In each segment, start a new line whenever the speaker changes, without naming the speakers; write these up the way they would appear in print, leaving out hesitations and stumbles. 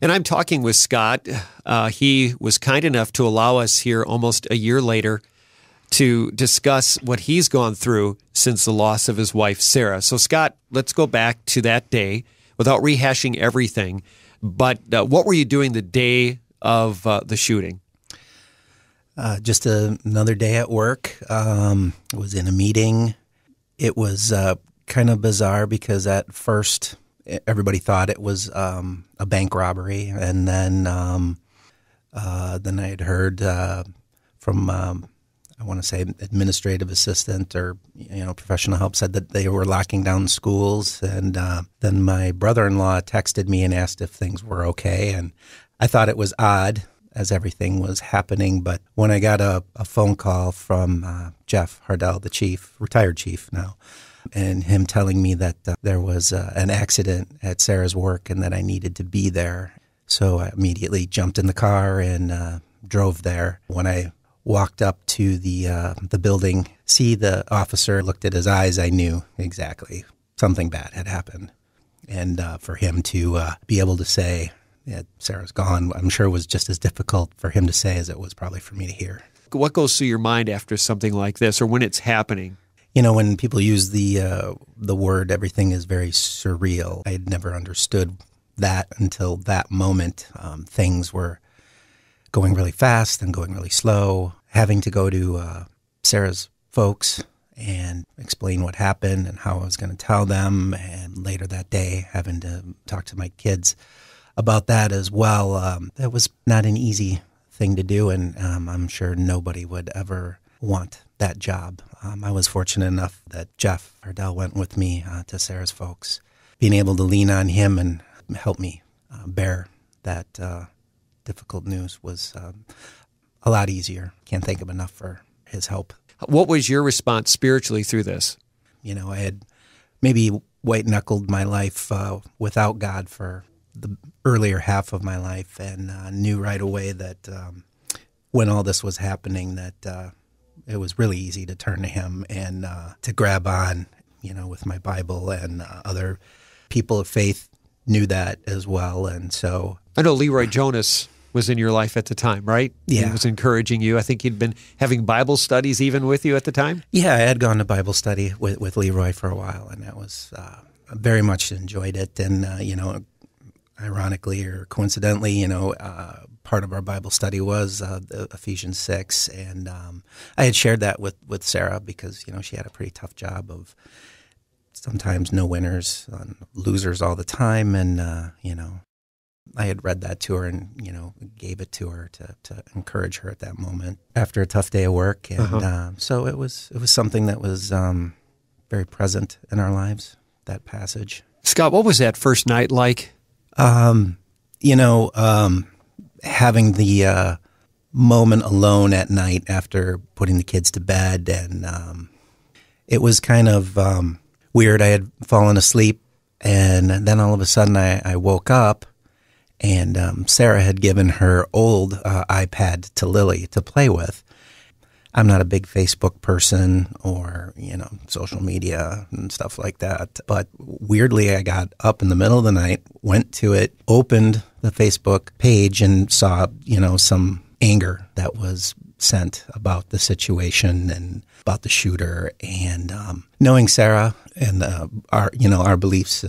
And I'm talking with Scott. He was kind enough to allow us here almost a year later to discuss what he's gone through since the loss of his wife, Sarah. So, Scott, let's go back to that day without rehashing everything. But what were you doing the day of the shooting?
Just another day at work. I was in a meeting. It was kind of bizarre because at first everybody thought it was a bank robbery, and then I had heard from I want to say administrative assistant or professional help said that they were locking down schools, and then my brother-in-law texted me and asked if things were okay, and I thought it was odd as everything was happening. But when I got a phone call from Jeff Hardell, the chief, retired chief now, and him telling me that there was an accident at Sarah's work and that I needed to be there. So I immediately jumped in the car and drove there. When I walked up to the building, see the officer, looked at his eyes, I knew exactly something bad had happened. And for him to be able to say, yeah, Sarah's gone, I'm sure it was just as difficult for him to say as it was probably for me to hear.
What goes through your mind after something like this, or when it's happening?
When people use the word, everything is very surreal. I had never understood that until that moment. Things were going really fast and going really slow. Having to go to Sarah's folks and explain what happened and how I was going to tell them, and later that day having to talk to my kids about that as well. That was not an easy thing to do, and I'm sure nobody would ever want that job. I was fortunate enough that Jeff Hardell went with me to Sarah's folks. Being able to lean on him and help me bear that difficult news was a lot easier. Can't thank him enough for his help.
What was your response spiritually through this?
I had maybe white-knuckled my life without God for the earlier half of my life, and knew right away that when all this was happening that it was really easy to turn to him and to grab on, with my Bible, and other people of faith knew that as well. And so
I know Leroy Jonas was in your life at the time, right?
Yeah.
He was encouraging you. I think he'd been having Bible studies even with you at the time?
Yeah, I had gone to Bible study with Leroy for a while, and that was very much enjoyed it. And, ironically or coincidentally, part of our Bible study was Ephesians 6. And I had shared that with Sarah because, she had a pretty tough job of sometimes no winners, losers all the time. And, I had read that to her and, gave it to her to encourage her at that moment after a tough day of work. And so it was something that was very present in our lives, that passage.
Scott, what was that first night like?
Having the moment alone at night after putting the kids to bed, and it was kind of weird. I had fallen asleep, and then all of a sudden I woke up, and Sarah had given her old iPad to Lily to play with. I'm not a big Facebook person or, social media and stuff like that. But weirdly, I got up in the middle of the night, went to it, opened the Facebook page and saw, some anger that was sent about the situation and about the shooter. And knowing Sarah and our beliefs,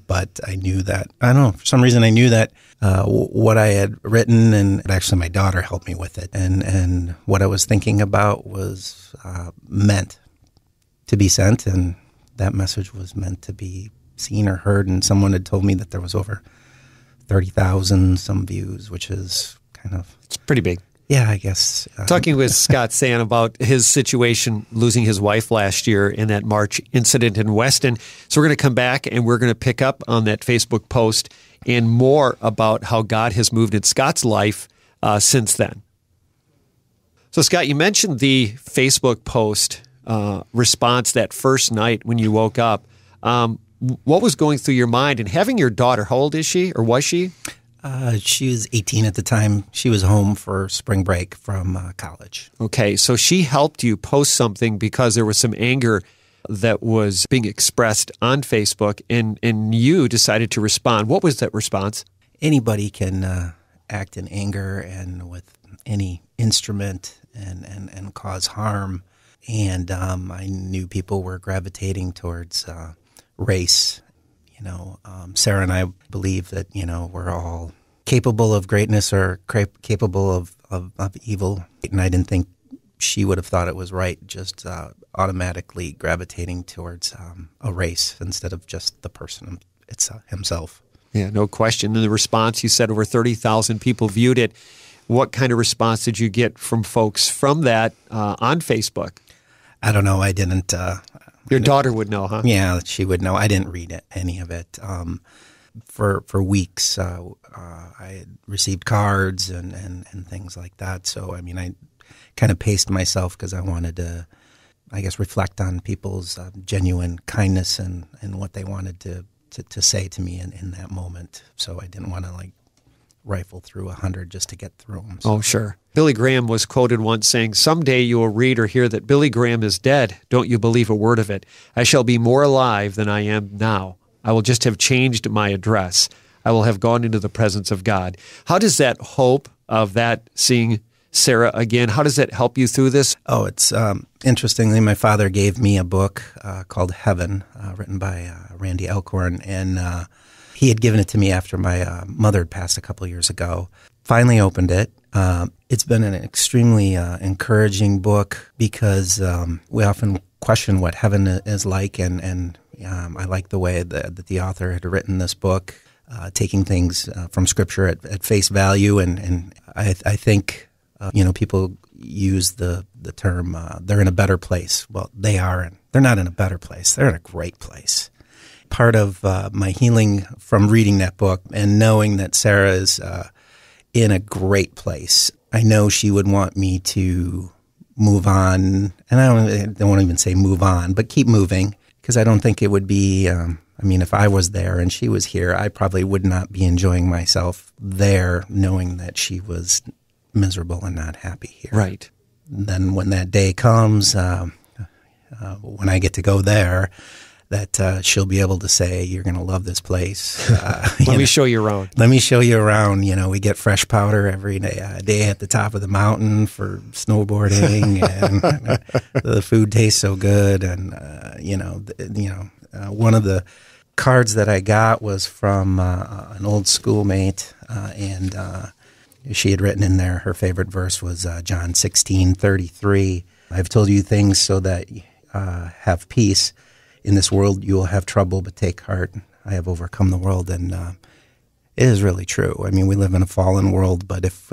but I knew that, I don't know, for some reason I knew that what I had written, and actually my daughter helped me with it, and what I was thinking about was meant to be sent, and that message was meant to be seen or heard. And someone had told me that there was over 30,000 some views, which is
it's pretty big.
Yeah, I guess.
Talking with Scott Sann about his situation, losing his wife last year in that March incident in Weston. So we're going to come back and we're going to pick up on that Facebook post and more about how God has moved in Scott's life since then. So Scott, you mentioned the Facebook post response that first night when you woke up. What was going through your mind? And having your daughter, how old is she or was she?
She was 18 at the time. She was home for spring break from college.
Okay, so she helped you post something because there was some anger that was being expressed on Facebook, and you decided to respond. What was that response?
anybody can act in anger and with any instrument and cause harm. And I knew people were gravitating towards race. Sarah and I believe that, we're all capable of greatness or capable of evil. And I didn't think she would have thought it was right, just automatically gravitating towards a race instead of just the person himself.
Yeah, no question. In the response, you said over 30,000 people viewed it. What kind of response did you get from folks from that on Facebook?
I don't know. I didn't.
Your daughter would know, huh?
Yeah, she would know. I didn't read any of it. For weeks, I had received cards and things like that. So, I kind of paced myself because I wanted to, reflect on people's genuine kindness and what they wanted to say to me in that moment. So I didn't want to rifle through 100 just to get through them. So.
Oh, sure. Billy Graham was quoted once saying, "Someday you will read or hear that Billy Graham is dead. Don't you believe a word of it. I shall be more alive than I am now. I will just have changed my address. I will have gone into the presence of God." How does that hope of that seeing Sarah again, how does that help you through this?
Oh, it's interestingly, my father gave me a book called Heaven, written by Randy Elkhorn, and he had given it to me after my mother had passed a couple years ago. Finally opened it. It's been an extremely encouraging book because we often question what heaven is like, and I like the way that the author had written this book, taking things from Scripture at face value, and I think people use the term they're in a better place. Well, they are. They're not in a better place. They're in a great place. Part of my healing from reading that book and knowing that Sarah is in a great place, I know she would want me to move on, and I don't want to even say move on, but keep moving, because I don't think it would be, if I was there and she was here, I probably would not be enjoying myself there knowing that she was miserable and not happy here.
Right.
Then when that day comes, when I get to go there, that she'll be able to say, "You're going to love this place."
Let me show you around.
Let me show you around. We get fresh powder every day at the top of the mountain for snowboarding, and the food tastes so good. And one of the cards that I got was from an old schoolmate, and she had written in there her favorite verse was John 16:33. "I've told you things so that have peace. In this world you will have trouble, but take heart. I have overcome the world." And it is really true. We live in a fallen world, but if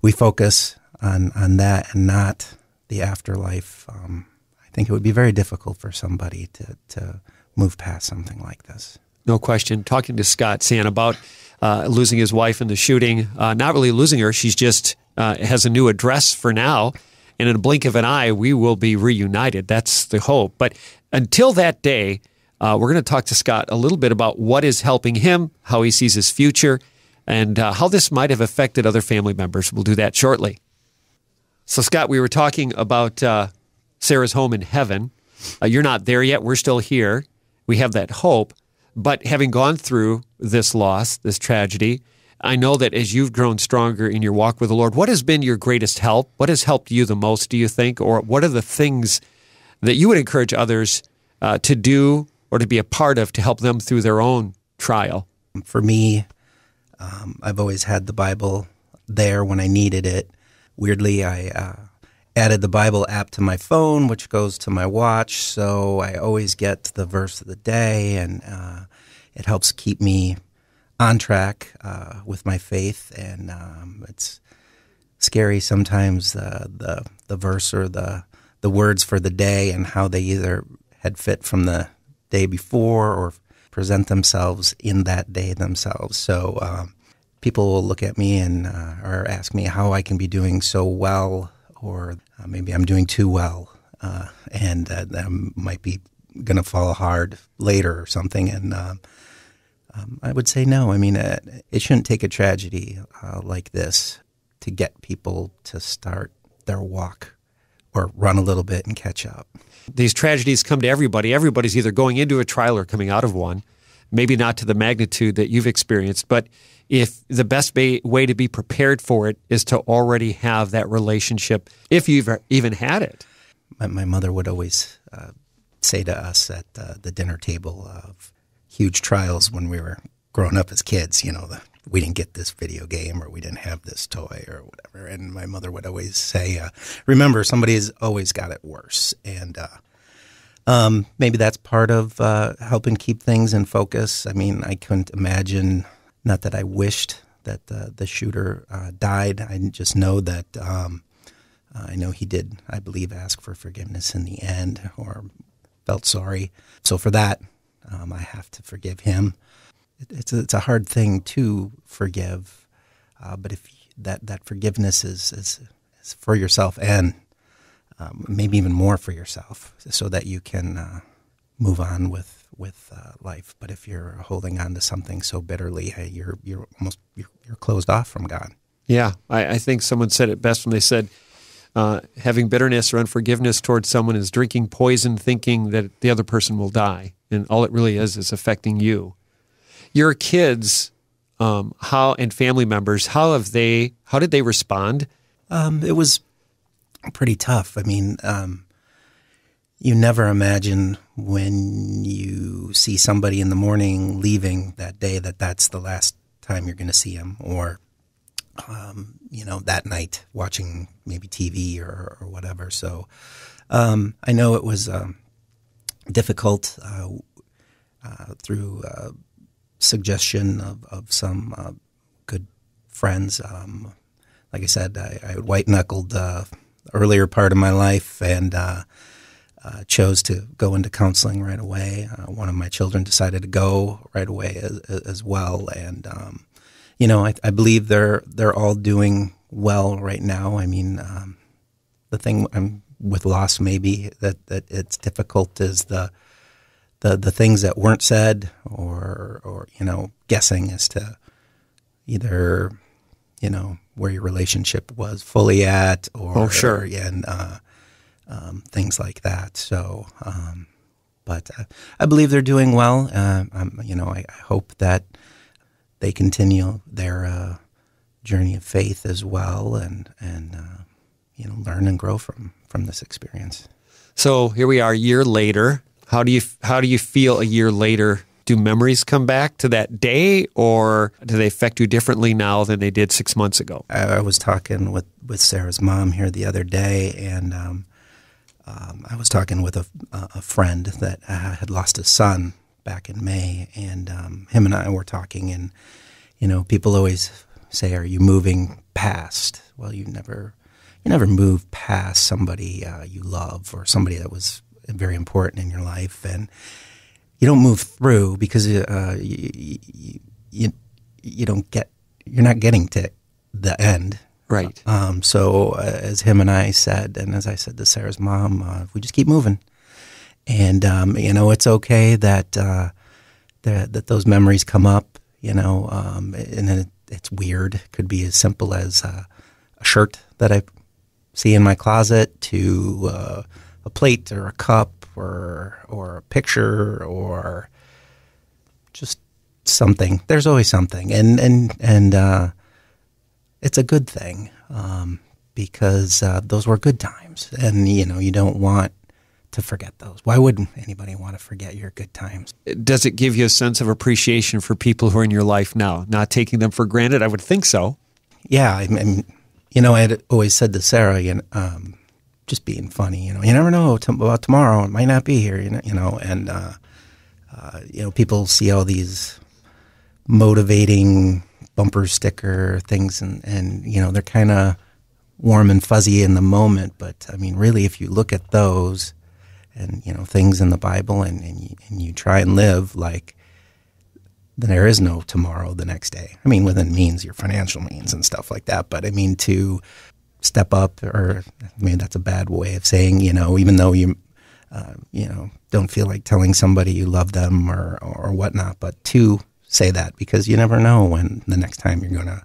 we focus on that and not the afterlife, I think it would be very difficult for somebody to move past something like this.
No question. Talking to Scott Sann about losing his wife in the shooting, not really losing her. She's just has a new address for now. And in a blink of an eye, we will be reunited. That's the hope. But until that day, we're going to talk to Scott a little bit about what is helping him, how he sees his future, and how this might have affected other family members. We'll do that shortly. So, Scott, we were talking about Sarah's home in heaven. You're not there yet. We're still here. We have that hope. But having gone through this loss, this tragedy, I know that as you've grown stronger in your walk with the Lord, what has been your greatest help? What has helped you the most, do you think? Or what are the things that you would encourage others to do or to be a part of to help them through their own trial?
For me, I've always had the Bible there when I needed it. Weirdly, I added the Bible app to my phone, which goes to my watch, so I always get the verse of the day, and it helps keep me on track with my faith. And it's scary sometimes, the verse or the words for the day and how they either had fit from the day before or present themselves in that day themselves. So people will look at me and or ask me how I can be doing so well, or maybe I'm doing too well, and that I might be going to fall hard later or something. And I would say no. It shouldn't take a tragedy like this to get people to start their walk or run a little bit and catch up.
These tragedies come to everybody. Everybody's either going into a trial or coming out of one. Maybe not to the magnitude that you've experienced, but if the best way to be prepared for it is to already have that relationship, if you've even had it.
My mother would always say to us at the dinner table of huge trials when we were growing up as kids, we didn't get this video game or we didn't have this toy or whatever. And my mother would always say, remember, somebody's always got it worse. And maybe that's part of helping keep things in focus. I mean, I couldn't imagine, not that I wished that the shooter died. I just know that I know he did, I believe, ask for forgiveness in the end or felt sorry. So for that, I have to forgive him. It's a hard thing to forgive, but if that forgiveness is for yourself and maybe even more for yourself, so that you can move on with life. But if you're holding on to something so bitterly, you're closed off from God.
Yeah, I think someone said it best when they said, having bitterness or unforgiveness towards someone is drinking poison, thinking that the other person will die, and all it really is affecting you. Your kids, and family members, how did they respond?
It was pretty tough. I mean, you never imagine when you see somebody in the morning leaving that day that's the last time you're going to see them, or that night watching maybe TV or whatever. So I know it was difficult through suggestion of some good friends. Like I said, I white-knuckled earlier part of my life and chose to go into counseling right away. One of my children decided to go right away as well, and I believe they're all doing well right now. I mean, the thing I'm with loss maybe that it's difficult is the things that weren't said or guessing as to either where your relationship was fully at or things like that. So but I believe they're doing well. I hope that they continue their journey of faith as well and learn and grow from this experience.
So here we are a year later. How do you feel a year later? Do memories come back to that day, or do they affect you differently now than they did 6 months ago?
I was talking with Sarah's mom here the other day, and I was talking with a friend that had lost his son back in May, and him and I were talking, and people always say, "Are you moving past?" Well, you never move past somebody you love or somebody that was very important in your life, and you don't move through because you're not getting to the end,
right?
So as him and I said, and as I said to Sarah's mom, we just keep moving, and it's okay that that those memories come up, and it's weird. It could be as simple as a shirt that I see in my closet to a plate or a cup or a picture or just something. There's always something, and it's a good thing because those were good times, and you don't want to forget those. Why would anybody want to forget your good times?
Does it give you a sense of appreciation for people who are in your life now, not taking them for granted? I would think so.
Yeah, I mean, I had always said to Sarah, just being funny, you never know about tomorrow. It might not be here, and people see all these motivating bumper sticker things, and they're kind of warm and fuzzy in the moment. But I mean, really, if you look at those and things in the Bible, and you try and live like, then there is no tomorrow, the next day. I mean, within means, your financial means and stuff like that. But I mean, to step up, or that's a bad way of saying, even though you don't feel like telling somebody you love them or whatnot, but to say that, because you never know when the next time you're going to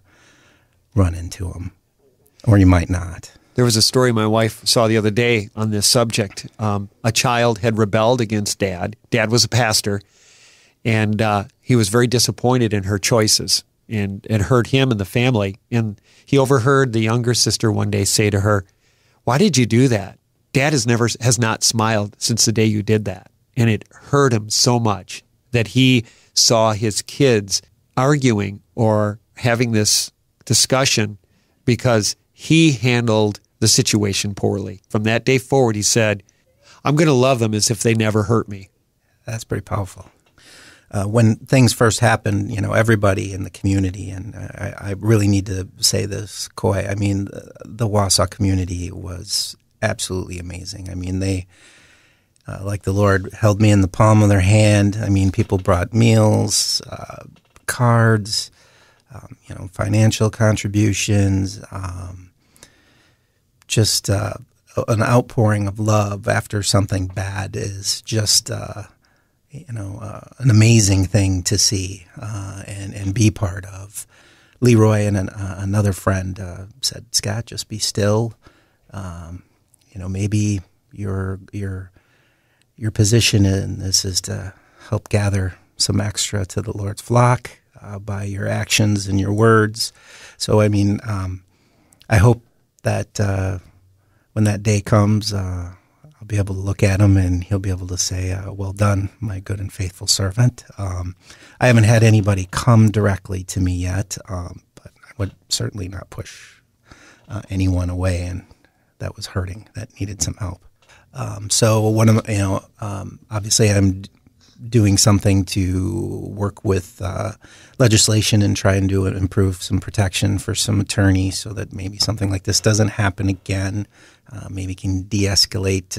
run into them, or you might not.
There was a story my wife saw the other day on this subject. A child had rebelled against Dad. Dad was a pastor, and he was very disappointed in her choices. and it hurt him and the family. And he overheard the younger sister one day say to her, "Why did you do that? Dad has not smiled since the day you did that." And it hurt him so much that he saw his kids arguing or having this discussion because he handled the situation poorly. From that day forward, he said, "I'm going to love them as if they never hurt me."
That's pretty powerful. When things first happened, everybody in the community, and I really need to say this, Coy, I mean, the Wausau community was absolutely amazing. I mean, they, like the Lord held me in the palm of their hand. I mean, people brought meals, cards, financial contributions, just an outpouring of love after something bad is just, an amazing thing to see and be part of. Leroy and another friend said, "Scott, just be still. Maybe your position in this is to help gather some extra to the Lord's flock by your actions and your words." So, I mean, I hope that when that day comes, I'll be able to look at him and he'll be able to say, "Well done, my good and faithful servant." I haven't had anybody come directly to me yet, but I would certainly not push anyone away, and that was hurting, that needed some help. So one of obviously I'm doing something to work with legislation and trying to improve some protection for some attorneys so that maybe something like this doesn't happen again. Maybe can de-escalate,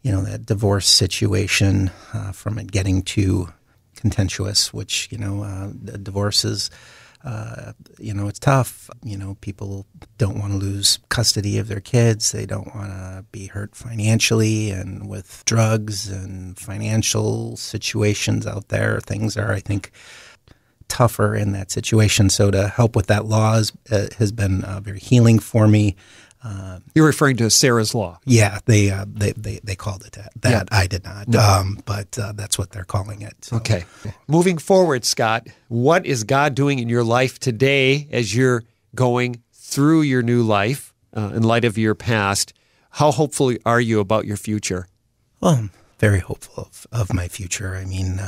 that divorce situation from it getting too contentious, which, divorce is, it's tough. People don't want to lose custody of their kids. They don't want to be hurt financially, and with drugs and financial situations out there, things are, I think, tougher in that situation. So to help with that law has been very healing for me.
You're referring to Sarah's Law.
Yeah, they called it that.
Yeah.
I did not, but that's what they're calling it. So.
Okay. Moving forward, Scott, what is God doing in your life today as you're going through your new life in light of your past? How hopeful are you about your future?
Well, I'm very hopeful of my future. I mean,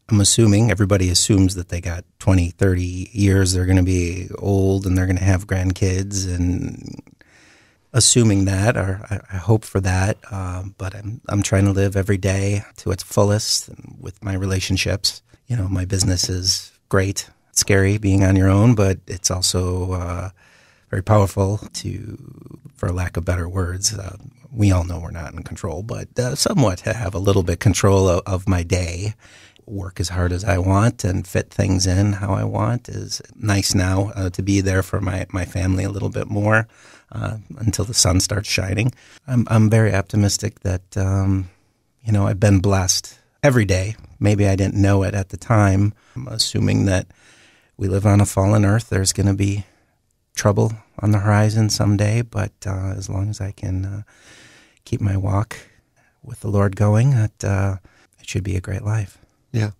I'm assuming, everybody assumes that they got 20, 30 years, they're going to be old and they're going to have grandkids, and assuming that, or I hope for that, but I'm trying to live every day to its fullest with my relationships. My business is great. It's scary being on your own, but it's also very powerful for lack of better words, we all know we're not in control, but somewhat have a little bit control of my day. Work as hard as I want and fit things in how I want. Is nice now to be there for my family a little bit more until the sun starts shining. I'm very optimistic that I've been blessed every day. Maybe I didn't know it at the time. I'm assuming that we live on a fallen earth. There's going to be trouble on the horizon someday, but as long as I can keep my walk with the Lord going, it should be a great life.
Yeah.